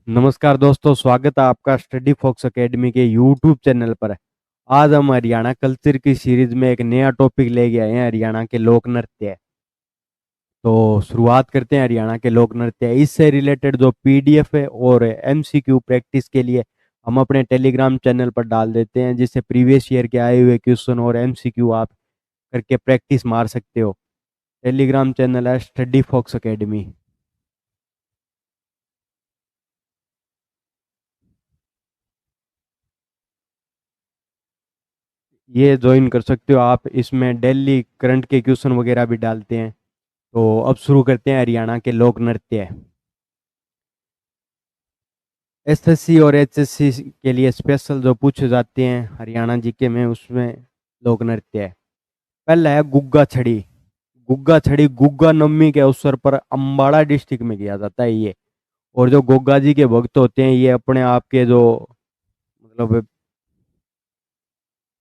नमस्कार दोस्तों, स्वागत है आपका स्टडी फॉक्स एकेडमी के यूट्यूब चैनल पर। आज हम हरियाणा कल्चर की सीरीज में एक नया टॉपिक ले गए हैं, हरियाणा के लोक नृत्य। तो शुरुआत करते हैं हरियाणा के लोक नृत्य। इससे रिलेटेड जो पीडीएफ है और एमसीक्यू प्रैक्टिस के लिए हम अपने टेलीग्राम चैनल पर डाल देते हैं, जिससे प्रीवियस ईयर के आए हुए क्वेश्चन और एमसीक्यू आप करके प्रैक्टिस मार सकते हो। टेलीग्राम चैनल है स्टडी फॉक्स एकेडमी। ये ज्वाइन कर सकते हो आप। इसमें डेली करंट के क्वेश्चन वगैरह भी डालते हैं। तो अब शुरू करते हैं हरियाणा के लोक नृत्य। एसएससी और एचएससी के लिए स्पेशल जो पूछे जाते हैं हरियाणा जीके में, उसमें लोक नृत्य है। पहला है गुग्गा छड़ी। गुग्गा छड़ी गुग्गा नवमी के अवसर पर अम्बाड़ा डिस्ट्रिक्ट में किया जाता है ये। और जो गोगा जी के भक्त होते हैं, ये अपने आप के जो मतलब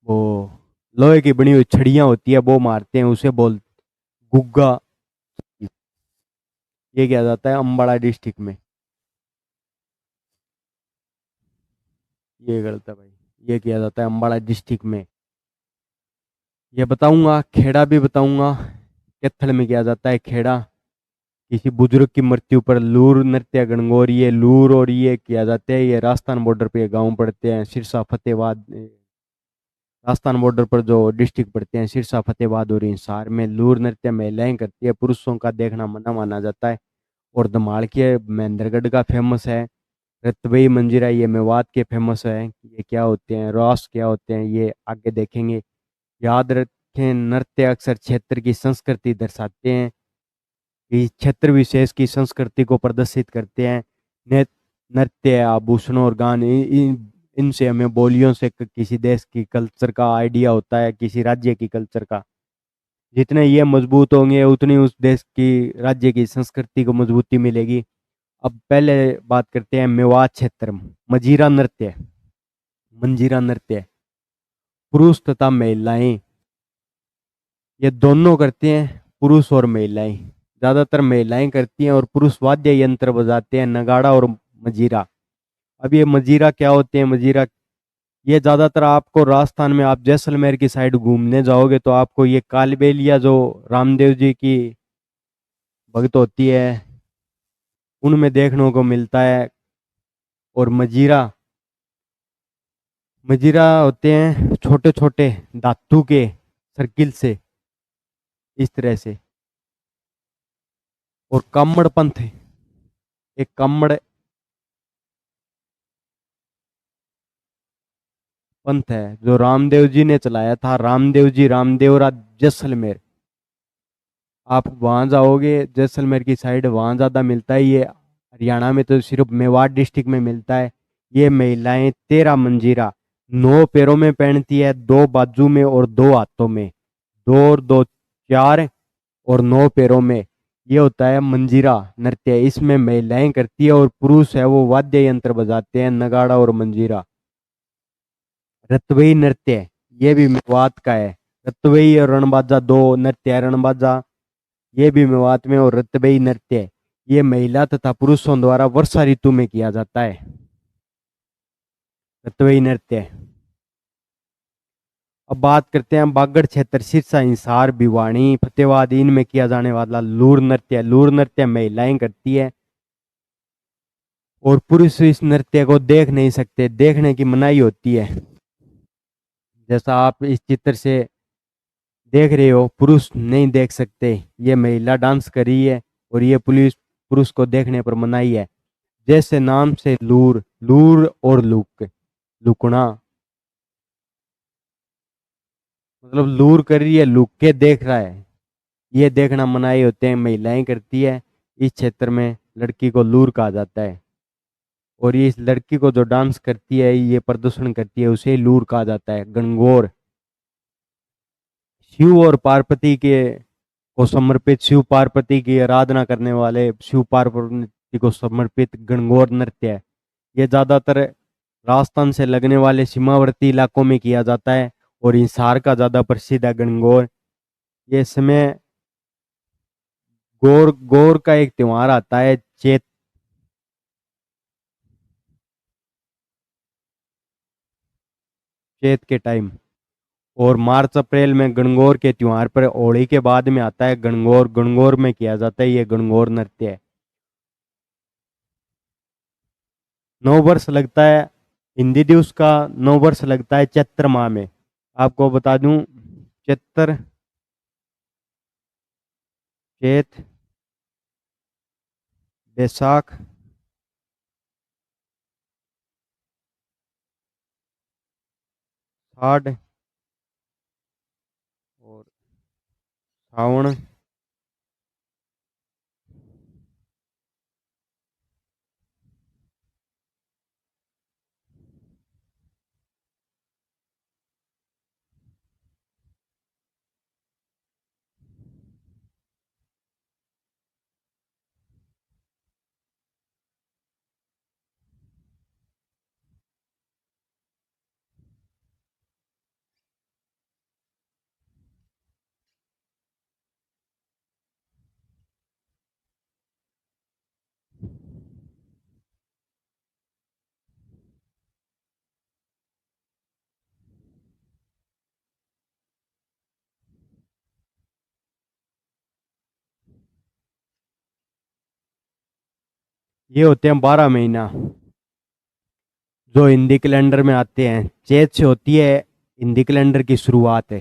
वो लोहे की बनी हुई छड़ियां होती है वो मारते हैं, उसे बोल गुग्गा। ये किया जाता है अम्बाड़ा डिस्ट्रिक्ट में। ये गलत है भाई। ये किया जाता है अम्बाड़ा डिस्ट्रिक्ट में। ये बताऊंगा, खेड़ा भी बताऊंगा। कैथल में किया जाता है खेड़ा। किसी बुजुर्ग की मृत्यु पर लूर नृत्य गणगौर, ये लूर और ये किया जाता है। ये राजस्थान बॉर्डर पे गांव पड़ते हैं, सिरसा फतेहाबाद। राजस्थान बॉर्डर पर जो डिस्ट्रिक्ट पड़ते हैं सिरसा फतेहाबाद और हिसार में लूर नृत्य महिलाएं करती है। पुरुषों का देखना मना माना जाता है। और धमाल के महेंद्रगढ़ का फेमस है। रतबई मंजीरा ये मेवात के फेमस है। ये क्या होते हैं, रास क्या होते हैं, ये आगे देखेंगे। याद रखें, नृत्य अक्सर क्षेत्र की संस्कृति दर्शाते हैं। इस क्षेत्र विशेष की संस्कृति को प्रदर्शित करते हैं। नृत्य, आभूषणों और गान, इनसे हमें बोलियों से किसी देश की कल्चर का आइडिया होता है, किसी राज्य की कल्चर का। जितने ये मजबूत होंगे उतनी उस देश की राज्य की संस्कृति को मजबूती मिलेगी। अब पहले बात करते हैं मेवात क्षेत्र। मजीरा नृत्य। मंजीरा नृत्य पुरुष तथा महिलाएं ये दोनों करते हैं। पुरुष और महिलाएं, ज्यादातर महिलाएं करती हैं, और पुरुष वाद्य यंत्र बजाते हैं, नगाड़ा और मजीरा। अब ये मजीरा क्या होते हैं, मजीरा ये ज्यादातर आपको राजस्थान में, आप जैसलमेर की साइड घूमने जाओगे तो आपको ये कालबेलिया जो रामदेव जी की भक्त होती है उनमें देखने को मिलता है। और मजीरा, मजीरा होते हैं छोटे छोटे धातु के सर्किल से, इस तरह से। और कामड़ पंथ, एक कामड़ पंथ है जो रामदेव जी ने चलाया था। रामदेव जी, रामदेवरा, जैसलमेर। आप वहां जाओगे जैसलमेर की साइड, वहां ज्यादा मिलता है ये। हरियाणा में तो सिर्फ मेवाड़ डिस्ट्रिक्ट में मिलता है। ये महिलाएं 13 मंजीरा 9 पैरों में पहनती है, 2 बाजू में और 2 हाथों में। 2 और 2 4 और 9 पैरों में। ये होता है मंजीरा नृत्य। इसमें महिलाएं करती है और पुरुष है वो वाद्य यंत्र बजाते हैं, नगाड़ा और मंजीरा। रतवई नृत्य, ये भी मेवात का है। रतवई और रणबाजा दो नृत्य है। रणबाजा ये भी मेवात में, और रतबई नृत्य ये महिला तथा पुरुषों द्वारा वर्षा ऋतु में किया जाता है। रतबई नृत्य। अब बात करते हैं बागड़ क्षेत्र, सिरसा, हिसार, भिवानी, फतेहाबाद, इनमें किया जाने वाला लूर नृत्य। लूर नृत्य महिलाएं करती है और पुरुष इस नृत्य को देख नहीं सकते, देखने की मनाही होती है। जैसा आप इस चित्र से देख रहे हो, पुरुष नहीं देख सकते। ये महिला डांस कर रही है और ये पुलिस पुरुष को देखने पर मनाही है। जैसे नाम से लूर, लूर और लुक, लुकना, मतलब लूर कर रही है, लुक के देख रहा है। ये देखना मनाही होते हैं, महिलाएं करती है। इस क्षेत्र में लड़की को लूर कहा जाता है। और ये इस लड़की को जो डांस करती है, ये प्रदर्शन करती है, उसे लूर कहा जाता है। गणगौर, शिव और पार्वती के को समर्पित, शिव पार्वती की आराधना करने वाले शिव पार्वती को समर्पित गणगौर नृत्य है। ये ज्यादातर राजस्थान से लगने वाले सीमावर्ती इलाकों में किया जाता है। और हिसार का ज्यादा प्रसिद्ध है गणगौर। ये समय गौर गौर का एक त्योहार आता है, चैत चैत के टाइम। और मार्च अप्रैल में गणगौर के त्योहार पर होली के बाद में आता है गणगौर। गणगौर में किया जाता है ये गणगौर नृत्य है। 9 वर्ष लगता है हिंदी दिवस का। 9 वर्ष लगता है चैत्र माह में। आपको बता दूं, चैत्र, चैत, बैसाख, हाड़ और सावन, ये होते हैं 12 महीना जो हिंदी कैलेंडर में आते हैं। चैत से होती है हिंदी कैलेंडर की शुरुआत है।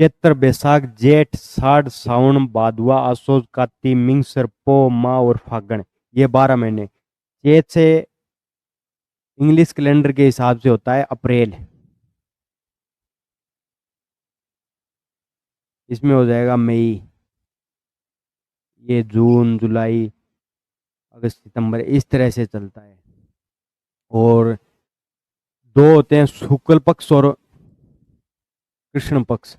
चैत्र, बैसाख, जेठ, साठ, सावन, भादवा, आसोज, काती, मिंगसर, पो, माह और फागण, ये 12 महीने। चैत से इंग्लिश कैलेंडर के हिसाब से होता है अप्रैल। इसमें हो जाएगा मई, ये जून, जुलाई, अगस्त, सितंबर, इस तरह से चलता है। और दो होते हैं शुक्ल पक्ष और कृष्ण पक्ष।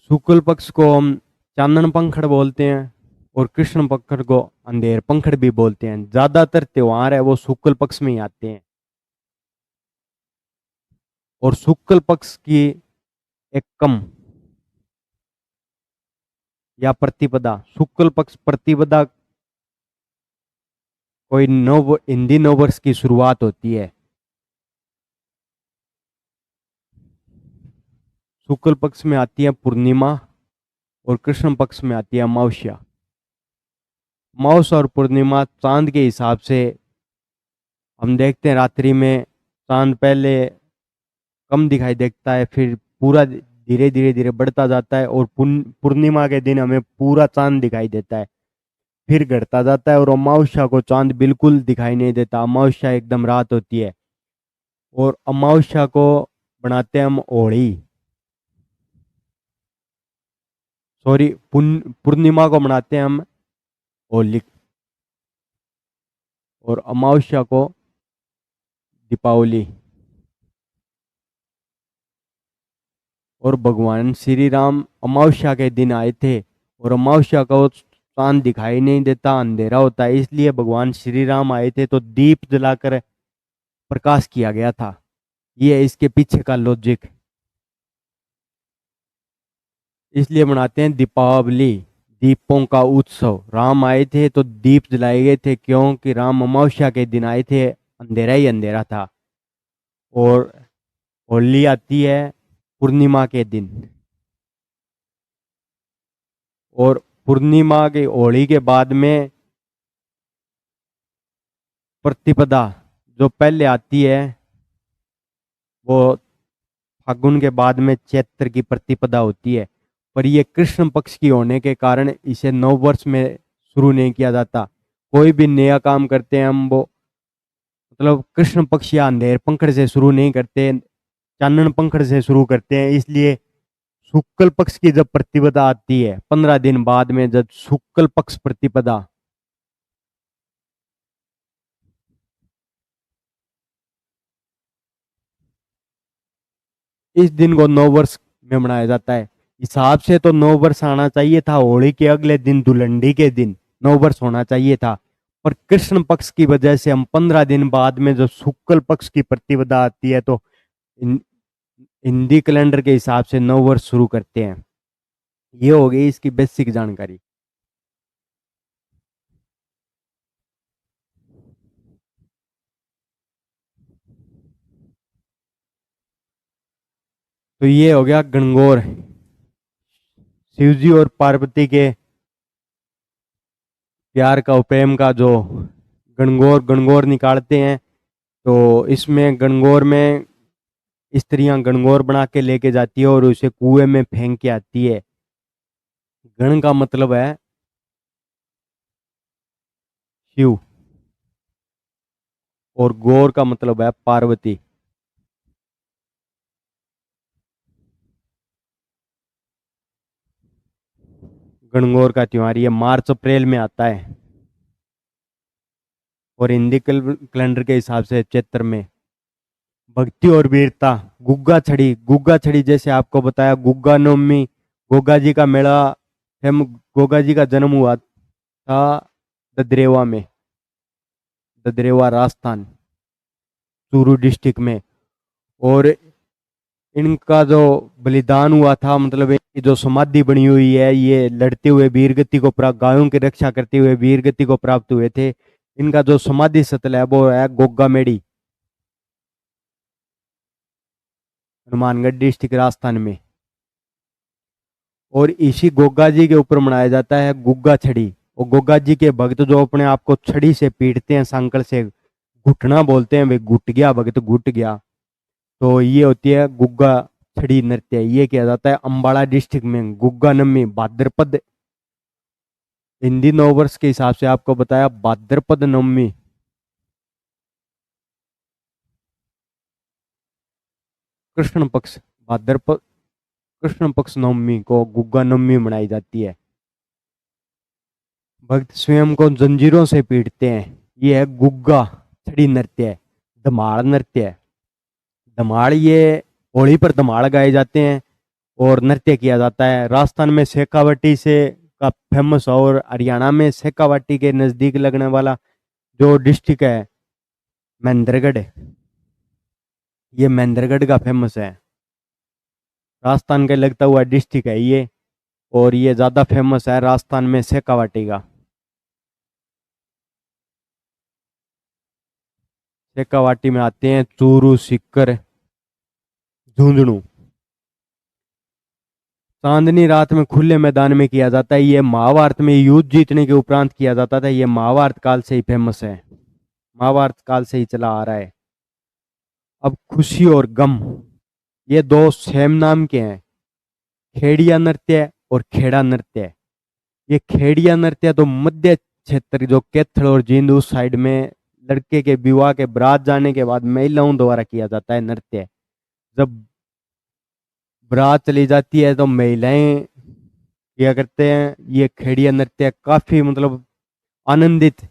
शुक्ल पक्ष को हम चांदन पंखड़ बोलते हैं और कृष्ण पक्ष को अंधेर पंखड़ भी बोलते हैं। ज्यादातर त्योहार है वो शुक्ल पक्ष में ही आते हैं। और शुक्ल पक्ष की एकम या प्रतिपदा, शुक्ल पक्ष प्रतिपदा कोई नव हिंदी नववर्ष की शुरुआत होती है। शुक्ल पक्ष में आती है पूर्णिमा और कृष्ण पक्ष में आती है अमावस्या। अमावस्या और पूर्णिमा चांद के हिसाब से हम देखते हैं रात्रि में चांद पहले कम दिखाई देता है, फिर पूरा धीरे धीरे धीरे बढ़ता जाता है और पूर्णिमा के दिन हमें पूरा चांद दिखाई देता है, फिर घटता जाता है और अमावस्या को चांद बिल्कुल दिखाई नहीं देता। अमावस्या एकदम रात होती है। और अमावस्या को बनाते हैं हम होली, सॉरी, पूर्णिमा को मनाते हैं हम होली और अमावस्या को दीपावली। और भगवान श्री राम अमावस्या के दिन आए थे और अमावस्या को चांद दिखाई नहीं देता, अंधेरा होता है, इसलिए भगवान श्री राम आए थे तो दीप जलाकर प्रकाश किया गया था। ये है इसके पीछे का लॉजिक। इसलिए मनाते हैं दीपावली, दीपों का उत्सव। राम आए थे तो दीप जलाए गए थे, क्योंकि राम अमावस्या के दिन आए थे, अंधेरा ही अंधेरा था। और होली आती है पूर्णिमा के दिन। और पूर्णिमा की होली के बाद में प्रतिपदा जो पहले आती है वो फागुन के बाद में चैत्र की प्रतिपदा होती है। पर ये कृष्ण पक्ष की होने के कारण इसे 9 वर्ष में शुरू नहीं किया जाता। कोई भी नया काम करते हैं हम वो मतलब कृष्ण पक्ष या अंधेर पंखड़ से शुरू नहीं करते, चानन पंखड़ से शुरू करते हैं। इसलिए शुक्ल पक्ष की जब प्रतिपदा आती है 15 दिन बाद में, जब शुक्ल पक्ष प्रतिपदा, इस दिन को 9 वर्ष में मनाया जाता है। हिसाब से तो 9 वर्ष आना चाहिए था, होली के अगले दिन धुलंडी के दिन 9 वर्ष होना चाहिए था। पर कृष्ण पक्ष की वजह से हम 15 दिन बाद में जो शुक्ल पक्ष की प्रतिपदा आती है तो हिंदी कैलेंडर के हिसाब से 9 वर्ष शुरू करते हैं। ये हो गई इसकी बेसिक जानकारी। तो ये हो गया गणगौर, शिव जी और पार्वती के प्यार का और प्रेम का जो गणगौर गणगौर निकालते हैं। तो इसमें गणगौर में स्त्रियां गणगौर बना के लेके जाती है और उसे कुएं में फेंक के आती है। गण का मतलब है शिव और गौर का मतलब है पार्वती। गणगौर का त्योहार ये मार्च अप्रैल में आता है और हिंदी कैलेंडर के हिसाब से चैत्र में। भक्ति और वीरता, गुग्गा छड़ी जैसे आपको बताया, गुग्गा नवमी, गोगा जी का मेला। हम गोगा जी का जन्म हुआ था ददरेवा में, ददरेवा राजस्थान, चूरू डिस्ट्रिक्ट में। और इनका जो बलिदान हुआ था, मतलब इनकी जो समाधि बनी हुई है, ये लड़ते हुए वीरगति को प्राप्त, गायों की रक्षा करते हुए वीरगति को प्राप्त हुए थे। इनका जो समाधि स्थल है वो है गोगा मेड़ी, हनुमानगढ़ डिस्ट्रिक्ट राजस्थान में। और इसी गोगा जी के ऊपर मनाया जाता है गुग्गा छड़ी। और गोगा जी के भक्त जो अपने आप को छड़ी से पीटते हैं, सांकल से, घुटना बोलते हैं, वे घुट गया भक्त, घुट गया। तो ये होती है गुग्गा छड़ी नृत्य। ये किया जाता है अंबाला डिस्ट्रिक्ट में गुग्गा नवमी, भाद्रपद, हिंदी नववर्ष के हिसाब से आपको बताया भाद्रपद नवमी। कृष्ण पक्ष, भाद्रपद कृष्ण पक्ष नवमी को गुग्गा नवमी मनाई जाती है। भक्त स्वयं को जंजीरों से पीटते हैं। ये है गुग्गा छड़ी नृत्य, धमाड़ नृत्य। धमाड़ ये होली पर धमाड़ गाए जाते हैं और नृत्य किया जाता है। राजस्थान में शेखावाटी से का फेमस, और हरियाणा में शेखावाटी के नजदीक लगने वाला जो डिस्ट्रिक्ट है महेंद्रगढ़, ये महेंद्रगढ़ का फेमस है। राजस्थान के लगता हुआ डिस्ट्रिक्ट है ये, और ये ज्यादा फेमस है राजस्थान में शेखावाटी का। शेखावाटी में आते हैं चूरू, सीकर, झुंझुनू। चांदनी रात में खुले मैदान में किया जाता है। ये महाभारत में युद्ध जीतने के उपरांत किया जाता था। ये महाभारत काल से ही फेमस है, महाभारत काल से ही चला आ रहा है। अब खुशी और गम, ये दो सेम नाम के हैं, खेड़िया नृत्य और खेड़ा नृत्य। ये खेड़िया नृत्य तो मध्य क्षेत्र जो कैथल और जींद उस साइड में लड़के के विवाह के बारात जाने के बाद महिलाओं द्वारा किया जाता है नृत्य। जब बारात चली जाती है तो महिलाएं किया करते हैं ये खेड़िया नृत्य, काफी मतलब आनंदित।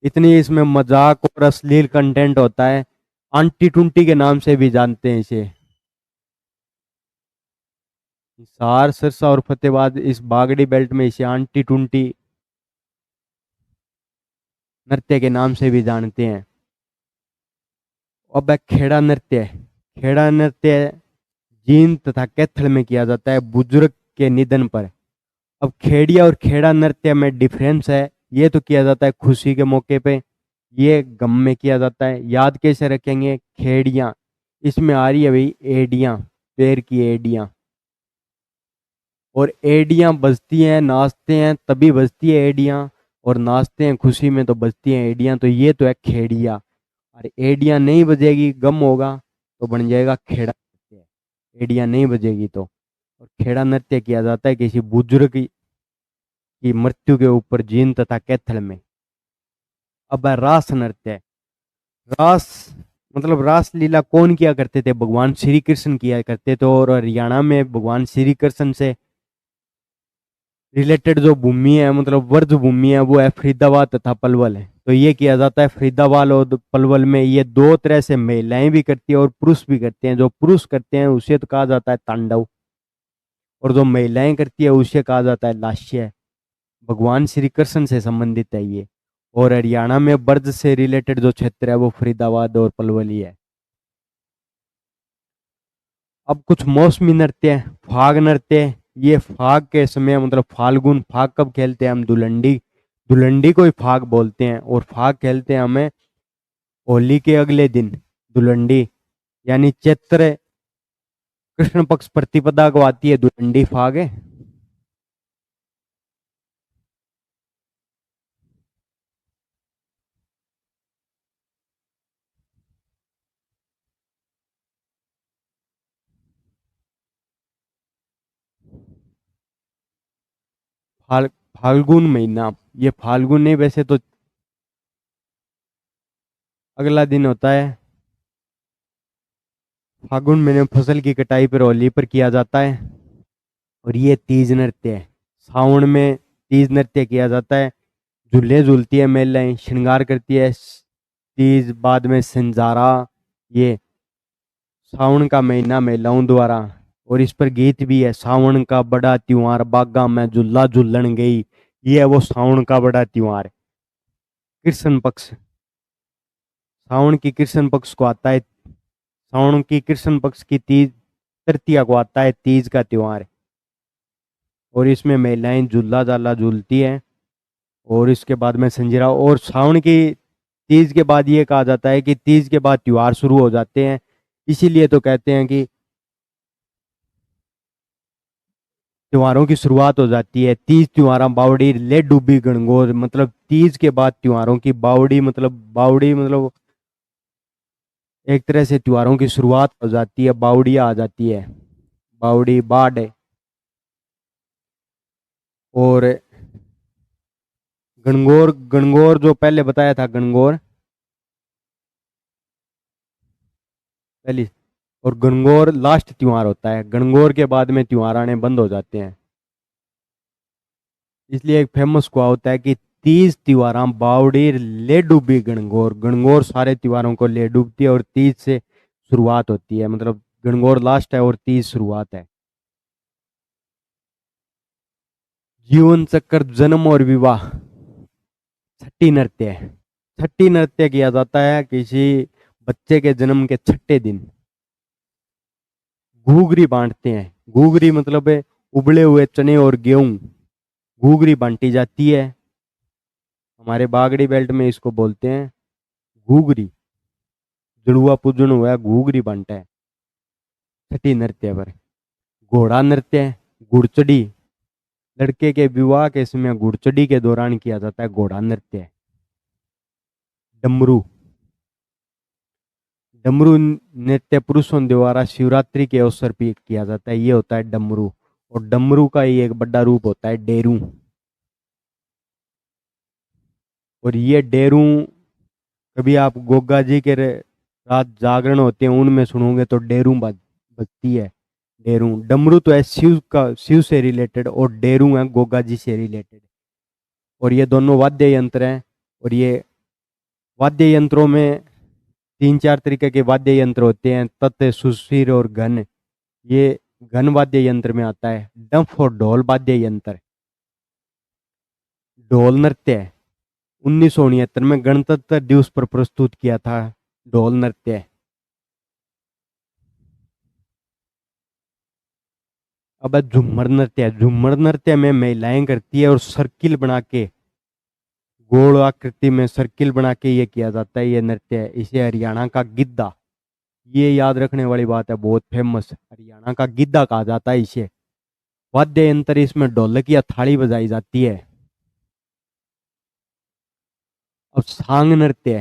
इतनी इसमें मजाक और अश्लील कंटेंट होता है। आंटी टुंटी के नाम से भी जानते हैं इसे। हिसार, सिरसा और फतेहाबाद, इस बागड़ी बेल्ट में इसे आंटी टुंटी नृत्य के नाम से भी जानते हैं। अब है खेड़ा नृत्य। खेड़ा नृत्य जींद तथा कैथल में किया जाता है बुजुर्ग के निधन पर। अब खेड़िया और खेड़ा नृत्य में डिफरेंस है। ये तो किया जाता है खुशी के मौके पे, ये गम में किया जाता है। याद कैसे रखेंगे? खेड़िया, इसमें आ रही है भाई एडियां, पैर की एडियां। और एडियां बजती हैं, नाचते हैं तभी बजती है एडियां, और नाचते हैं खुशी में तो बजती हैं एडियां। तो ये तो है खेड़िया। और एडियां नहीं बजेगी, गम होगा, तो बन जाएगा खेड़ा नृत्य। एडियां नहीं बजेगी तो। और खेड़ा नृत्य किया जाता है किसी बुजुर्ग की मृत्यु के ऊपर जींद तथा कैथल में। अब है रास नृत्य। रास मतलब रास लीला कौन किया करते थे? भगवान श्री कृष्ण किया करते थे। और हरियाणा में भगवान श्री कृष्ण से रिलेटेड जो भूमि है, मतलब वर्ज भूमि है, वो है फरीदाबाद तथा पलवल है। तो ये किया जाता है फरीदाबाद और पलवल में। ये दो तरह से महिलाएं भी करती है और पुरुष भी करते हैं। जो पुरुष करते हैं उसे तो कहा जाता है तांडव, और जो महिलाएं करती है उसे कहा जाता है लास्य। भगवान श्री कृष्ण से संबंधित है ये। और हरियाणा में ब्रज से रिलेटेड जो क्षेत्र है वो फरीदाबाद और पलवल ही है। अब कुछ मौसमी नृत्य, फाग नृत्य। ये फाग के समय, मतलब फाल्गुन, फाग कब खेलते हैं हम? धुलंडी, धुलंडी को ही फाग बोलते हैं। और फाग खेलते हैं हमें होली के अगले दिन धुलंडी, यानी चैत्र कृष्ण पक्ष प्रतिपदा को आती है दुलंडी फाग है। फाल्गुन महीना, ये फाल्गुन नहीं, वैसे तो अगला दिन होता है फागुन महीने में फसल की कटाई पर होली पर किया जाता है। और ये तीज नृत्य है। सावन में तीज नृत्य किया जाता है। झूले झूलती है महिलाएं, श्रृंगार करती है। तीज बाद में संजारा, ये सावन का महीना महिलाओं द्वारा। और इस पर गीत भी है, सावन का बड़ा त्योहार बागा में झूला झूलन गई। ये है वो सावन का बड़ा त्योहार। कृष्ण पक्ष, सावन की कृष्ण पक्ष को आता है, सावन की कृष्ण पक्ष की तीज तृतीया को आता है तीज का त्योहार। और इसमें महिलाएं झूला झाला झूलती हैं। और इसके बाद में संजीरा। और सावन की तीज के बाद ये कहा जाता है कि तीज के बाद त्योहार शुरू हो जाते हैं। इसीलिए तो कहते हैं कि त्योहारों की शुरुआत हो जाती है। तीज त्योहार बावड़ी ले डूबी गणगौर, मतलब तीज के बाद त्योहारों की बावड़ी, मतलब बावड़ी मतलब एक तरह से त्योहारों की शुरुआत हो जाती है, बावड़िया आ जाती है, बावड़ी बाढ़। और गणगौर, गणगौर जो पहले बताया था, गणगौर पहली। और गणगौर लास्ट त्योहार होता है। गणगौर के बाद में त्योहार आने बंद हो जाते हैं। इसलिए एक फेमस कुआ होता है कि तीज त्योहार बावड़ी ले डूबी गणगौर। गणगौर सारे त्योहारों को ले डूबती है और तीज से शुरुआत होती है, मतलब गणगौर लास्ट है और तीज शुरुआत है। जीवन चक्र, जन्म और विवाह, छठी नृत्य है। छठी नृत्य किया जाता है किसी बच्चे के जन्म के छठे दिन। घूघरी बांटते हैं। घूघरी मतलब है उबले हुए चने और गेहूं। घूघरी बांटी जाती है। हमारे बागड़ी बेल्ट में इसको बोलते हैं घूघरी। जुड़ुआ पूजन हुआ, घूघरी बांटा है छठी नृत्य पर। घोड़ा नृत्य है, घुड़चड़ी। लड़के के विवाह के समय घुड़चड़ी के दौरान किया जाता है घोड़ा नृत्य। डमरू, डमरू नृत्य पुरुषों द्वारा शिवरात्रि के अवसर पर किया जाता है, ये होता है डमरू। और डमरू का ही एक बड़ा रूप होता है डेरू। और ये डेरू कभी आप गोगा जी के रात जागरण होते हैं उनमें सुनोगे तो डेरू बजती है। डेरू, डमरू तो है शिव का, शिव से रिलेटेड, और डेरू है गोगा जी से रिलेटेड। और ये दोनों वाद्य यंत्र हैं। और ये वाद्य यंत्रों में तीन चार तरीके के वाद्य यंत्र होते हैं, तत्, सुशीर और घन। ये घन वाद्य यंत्र में आता है। डफ और ढोल वाद्य यंत्र। ढोल नृत्य 1969 में गणतंत्र दिवस पर प्रस्तुत किया था ढोल नृत्य। अब झूमर नृत्य। झूमर नृत्य में महिलाएं करती है और सर्किल बना के, गोल आकृति में सर्किल बना के ये किया जाता है, ये नृत्य। इसे हरियाणा का गिद्धा, ये याद रखने वाली बात है, बहुत फेमस, हरियाणा का गिद्धा कहा जाता है इसे। वाद्य यंत्र इसमें ढोलक या थाली बजाई जाती है। अब सांग नृत्य,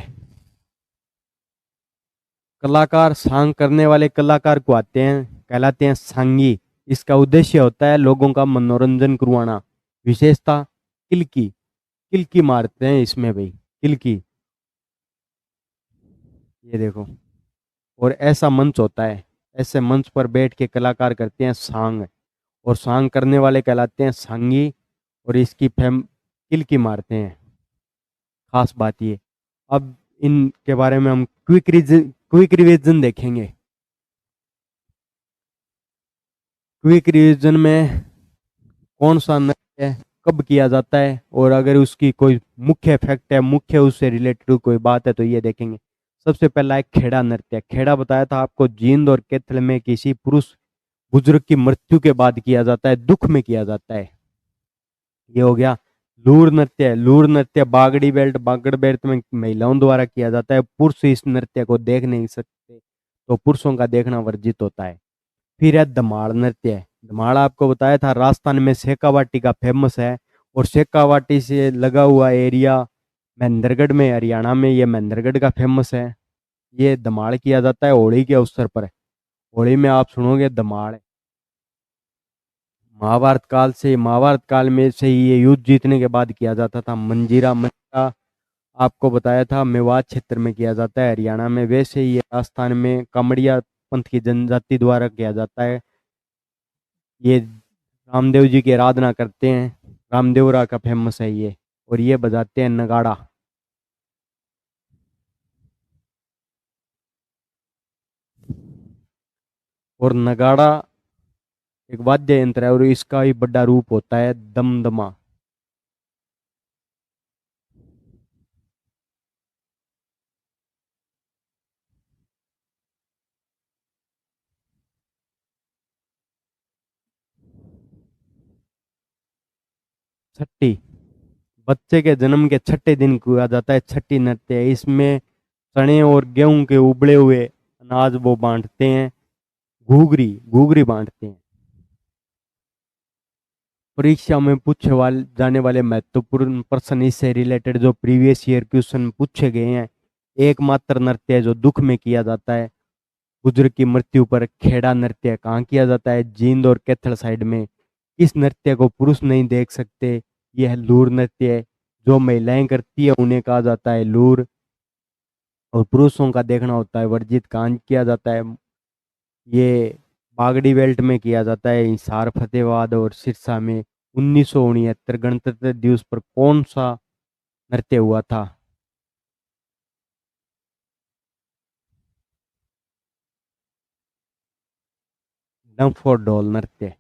कलाकार, सांग करने वाले कलाकार को आते हैं, कहलाते हैं सांगी। इसका उद्देश्य होता है लोगों का मनोरंजन करवाना। विशेषता किलकी, किलकी मारते हैं इसमें भाई, किलकी, ये देखो। और ऐसा मंच होता है, ऐसे मंच पर बैठ के कलाकार करते हैं सांग। और सांग करने वाले कहलाते हैं सांगी। और इसकी किलकी मारते हैं, खास बात ये। अब इनके बारे में हम क्विक रिवीजन देखेंगे। क्विक रिवीजन में कौन सा नृत्य कब किया जाता है, और अगर उसकी कोई मुख्य इफेक्ट है, मुख्य उससे रिलेटेड कोई बात है तो ये देखेंगे। सबसे पहला है खेड़ा नृत्य। खेड़ा बताया था आपको, जींद और कैथल में किसी पुरुष बुजुर्ग की मृत्यु के बाद किया जाता है, दुख में किया जाता है। ये हो गया। लूर नृत्य, लूर नृत्य बागड़ी बेल्ट, बागड़ बेल्ट में महिलाओं द्वारा किया जाता है। पुरुष इस नृत्य को देख नहीं सकते, तो पुरुषों का देखना वर्जित होता है। फिर है धमाल नृत्य। धमाल आपको बताया था राजस्थान में शेखावाटी का फेमस है, और शेखावाटी से लगा हुआ एरिया महेंद्रगढ़ में, हरियाणा में, ये महेंद्रगढ़ का फेमस है। ये धमाल किया जाता है होली के अवसर पर। होली में आप सुनोगे धमाल। महाभारत काल में से ही ये युद्ध जीतने के बाद किया जाता था। मंजीरा आपको बताया था मेवात क्षेत्र में किया जाता है, हरियाणा में। वैसे ही ये राजस्थान में कामड़िया पंथ की जनजाति द्वारा किया जाता है। ये रामदेव जी की आराधना करते हैं, रामदेवरा का फेमस है ये। और ये बजाते हैं नगाड़ा। और नगाड़ा एक वाद्य यंत्र है, और इसका भी बड़ा रूप होता है दमदमा। छठी, बच्चे के जन्म के छठे दिन किया जाता है छठी नृत्य। इसमें चने और गेहूं के उबले हुए अनाज वो बांटते हैं, घूघरी घूघरी बांटते हैं। परीक्षा में पूछे वाले जाने वाले महत्वपूर्ण प्रश्न इससे रिलेटेड जो प्रीवियस ईयर क्वेश्चन पूछे गए हैं। एकमात्र नृत्य है जो दुख में किया जाता है, बुजुर्ग की मृत्यु पर। खेड़ा नृत्य कहाँ किया जाता है? जींद और कैथल साइड में। इस नृत्य को पुरुष नहीं देख सकते, यह लूर नृत्य है। जो महिलाएं करती है उन्हें कहा जाता है लूर, और पुरुषों का देखना होता है वर्जित। कहाँ किया जाता है? ये बागड़ी बेल्ट में किया जाता है, हिसार, फतेहाबाद और सिरसा में। 1969 गणतंत्र दिवस पर कौन सा नृत्य हुआ था? डंफ और ढोल नृत्य।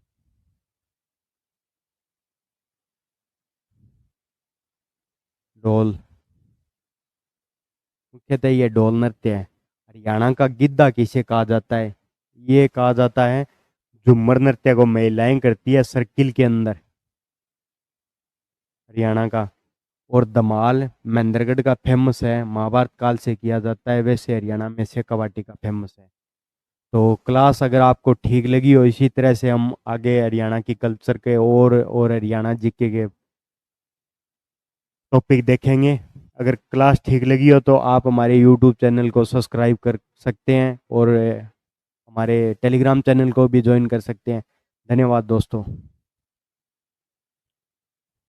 ढोल, मुख्यतः ये ढोल नृत्य है। हरियाणा का गिद्धा किसे कहा जाता है? ये कहा जाता है झूमर नृत्य को महिलाएं करती है सर्किल के अंदर, हरियाणा का। और धमाल महेंद्रगढ़ का फेमस है, महाभारत काल से किया जाता है। वैसे हरियाणा में शेखावाटी का फेमस है। तो क्लास अगर आपको ठीक लगी हो, इसी तरह से हम आगे हरियाणा की कल्चर के और हरियाणा जीके के टॉपिक देखेंगे। अगर क्लास ठीक लगी हो तो आप हमारे यूट्यूब चैनल को सब्सक्राइब कर सकते हैं, और हमारे टेलीग्राम चैनल को भी ज्वाइन कर सकते हैं। धन्यवाद दोस्तों।